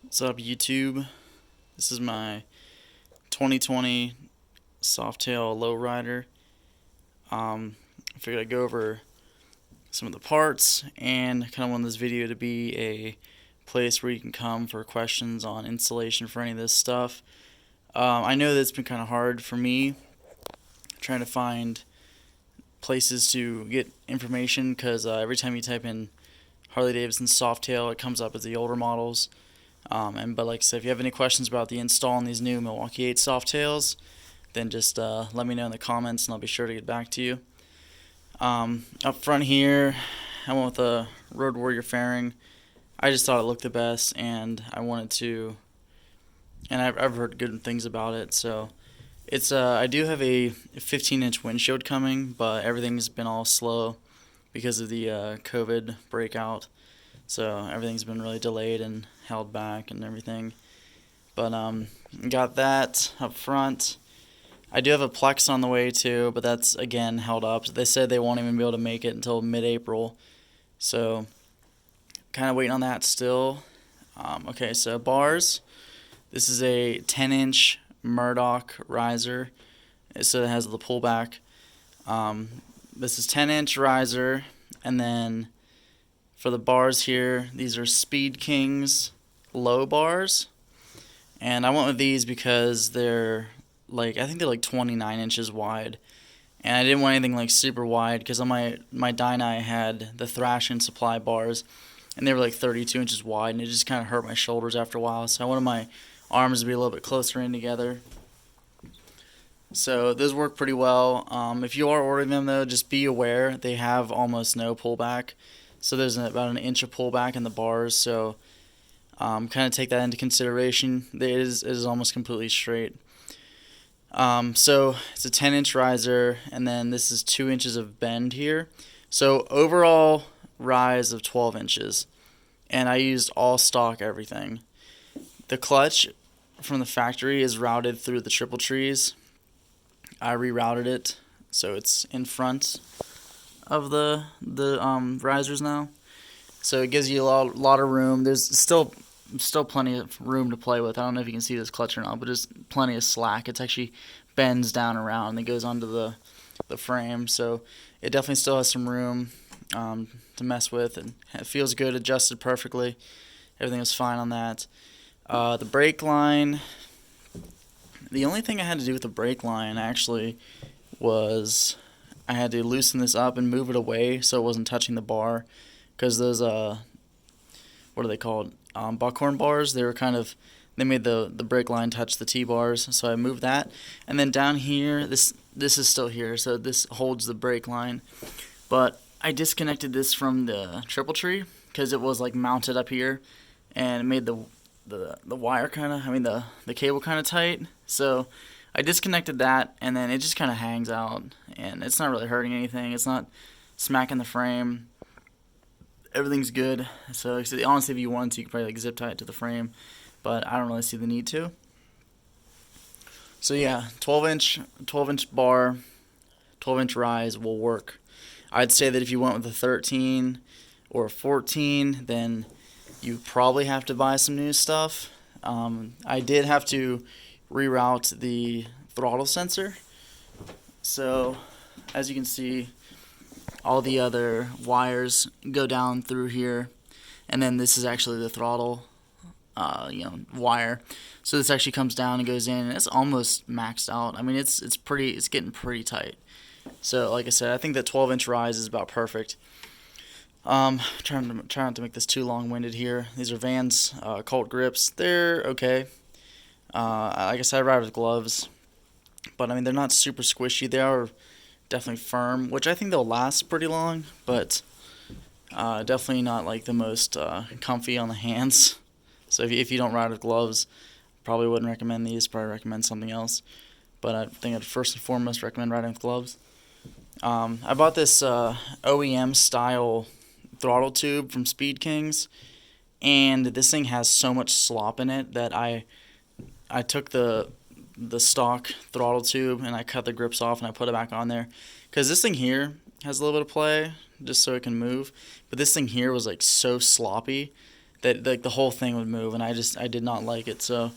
What's up, YouTube? This is my 2020 Softail lowrider. I figured I'd go over some of the parts and kind of want this video to be a place where you can come for questions on installation for any of this stuff. I know that it's been kind of hard for me trying to find places to get information because every time you type in Harley Davidson Softail, it comes up as the older models. But like I said, if you have any questions about the install on these new Milwaukee 8 Softails, then just let me know in the comments and I'll be sure to get back to you. Up front here, I went with a Road Warrior fairing. I just thought it looked the best, and I wanted to, and I've heard good things about it. So it's I do have a 15-inch windshield coming, but everything's been all slow because of the COVID breakout. So everything's been really delayed and held back and everything. But got that up front. I do have a Plex on the way too, but that's again held up. They said they won't even be able to make it until mid-April. So kind of waiting on that still. Okay, so bars. This is a 10-inch Murdoch riser. So it has the pullback. This is 10-inch riser, and then for the bars here, these are Speed Kings low bars, and I went with these because they're I think they're like 29 inches wide, and I didn't want anything like super wide because on my Dyna I had the Thrash and Supply bars, and they were like 32 inches wide, and it just kind of hurt my shoulders after a while. So I wanted my arms to be a little bit closer in together. So those work pretty well. If you are ordering them though, just be aware they have almost no pullback. So there's about an inch of pullback in the bars. So kind of take that into consideration. It is almost completely straight. So it's a 10-inch riser, and then this is 2 inches of bend here. So overall rise of 12 inches. And I used all stock everything. The clutch from the factory is routed through the triple trees. I rerouted it so it's in front of the risers now. So it gives you a lot of room. There's still plenty of room to play with. I don't know if you can see this clutch or not, but there's plenty of slack. It's actually bends down around and it goes onto the frame. So it definitely still has some room to mess with, and it feels good, adjusted perfectly. Everything was fine on that. The brake line. The only thing I had to do with the brake line actually was I had to loosen this up and move it away so it wasn't touching the bar, because those what are they called? Buckhorn bars. They made the brake line touch the T-bars, so I moved that. And then down here, this is still here, so this holds the brake line. But I disconnected this from the triple tree because it was like mounted up here, and it made the wire the cable kind of tight. So I disconnected that, and then it just kind of hangs out, and it's not really hurting anything. It's not smacking the frame. Everything's good. So honestly, if you wanted to, you could probably zip tie it to the frame, but I don't really see the need to. So yeah, 12-inch bar, 12-inch rise will work. I'd say that if you went with a 13 or a 14, then you probably have to buy some new stuff. I did have to reroute the throttle sensor. So as you can see, all the other wires go down through here, and then this is actually the throttle wire. So this actually comes down and goes in, and it's almost maxed out. I mean, it's getting pretty tight. So like I said, I think that 12-inch rise is about perfect. Trying not to make this too long-winded here. These are Vans Colt grips. They're okay. I guess I ride with gloves, but I mean they're not super squishy. They are definitely firm, which I think they'll last pretty long, but definitely not like the most comfy on the hands. So if you don't ride with gloves, probably wouldn't recommend these. Probably recommend something else. But I think I'd first and foremost recommend riding with gloves. I bought this OEM style throttle tube from Speed Kings, and this thing has so much slop in it that I took the stock throttle tube and I cut the grips off and I put it back on there, because this thing here has a little bit of play just so it can move, but this thing here was like so sloppy that like the whole thing would move, and I did not like it. So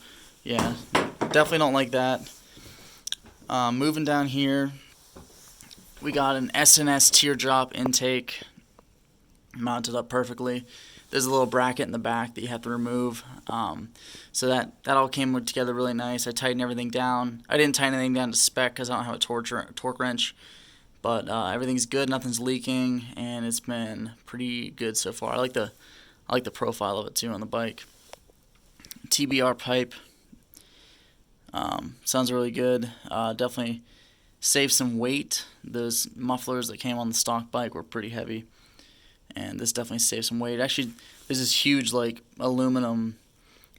yeah, definitely don't like that. Moving down here, we got an SNS teardrop intake mounted up perfectly. There's a little bracket in the back that you have to remove. So that all came together really nice. I tightened everything down. I didn't tighten anything down to spec because I don't have a torque wrench. But everything's good, nothing's leaking, and it's been pretty good so far. I like the profile of it too on the bike. TBR pipe sounds really good. Definitely saved some weight. Those mufflers that came on the stock bike were pretty heavy, and this definitely saved some weight. Actually, there's this huge like aluminum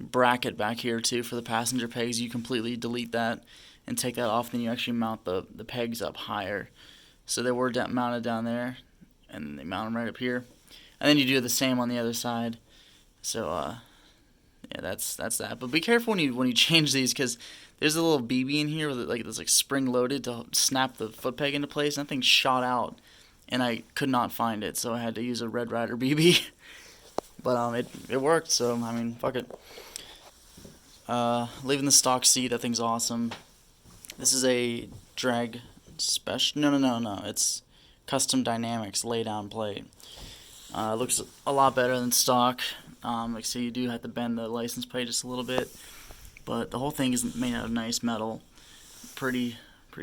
bracket back here too for the passenger pegs. You completely delete that and take that off, then you actually mount the pegs up higher. So they were mounted down there, and they mount them right up here, and then you do the same on the other side. So yeah, that's that. But be careful when you change these, because there's a little BB in here with that's like spring loaded to snap the foot peg into place. And that thing shot out, and I could not find it, so I had to use a Red Ryder BB. But it worked. So I mean, fuck it. Leaving the stock seat, that thing's awesome. This is a drag special. No. It's custom dynamics laydown plate. Looks a lot better than stock. Like so, you do have to bend the license plate just a little bit, but the whole thing is made out of nice metal. Pretty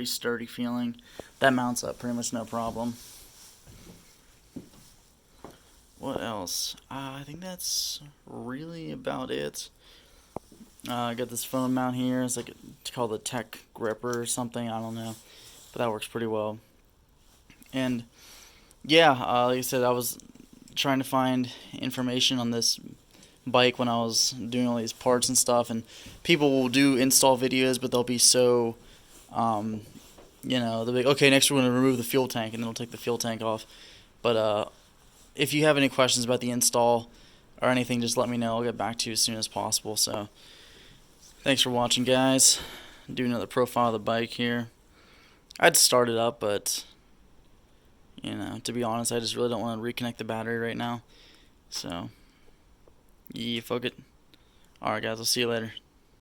sturdy feeling. That mounts up pretty much no problem. What else? I think that's really about it. I got this phone mount here. It's called the Tech Gripper or something. I don't know, but that works pretty well. And yeah, like I said, I was trying to find information on this bike when I was doing all these parts and stuff. And people will do install videos, but they'll be so, they'll be okay. Next, we're going to remove the fuel tank, and then we'll take the fuel tank off. But if you have any questions about the install or anything, just let me know. I'll get back to you as soon as possible. So, thanks for watching, guys. Do another profile of the bike here. I'd start it up, but to be honest, I just really don't want to reconnect the battery right now. So, yeah, fuck it. Alright, guys, I'll see you later.